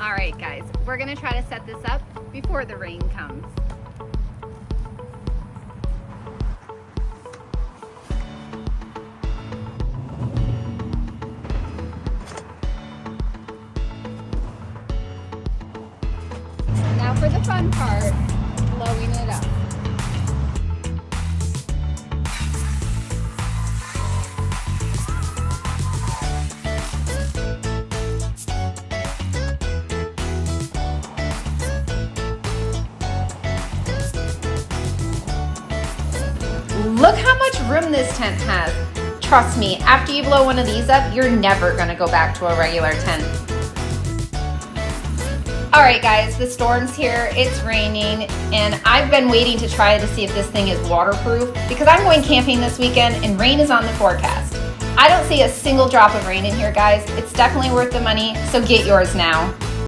All right, guys, we're gonna try to set this up before the rain comes. Now for the fun part, blowing it up. Look how much room this tent has. Trust me, after you blow one of these up, you're never gonna go back to a regular tent. All right, guys, the storm's here, it's raining, and I've been waiting to try to see if this thing is waterproof because I'm going camping this weekend and rain is on the forecast. I don't see a single drop of rain in here, guys. It's definitely worth the money, so get yours now.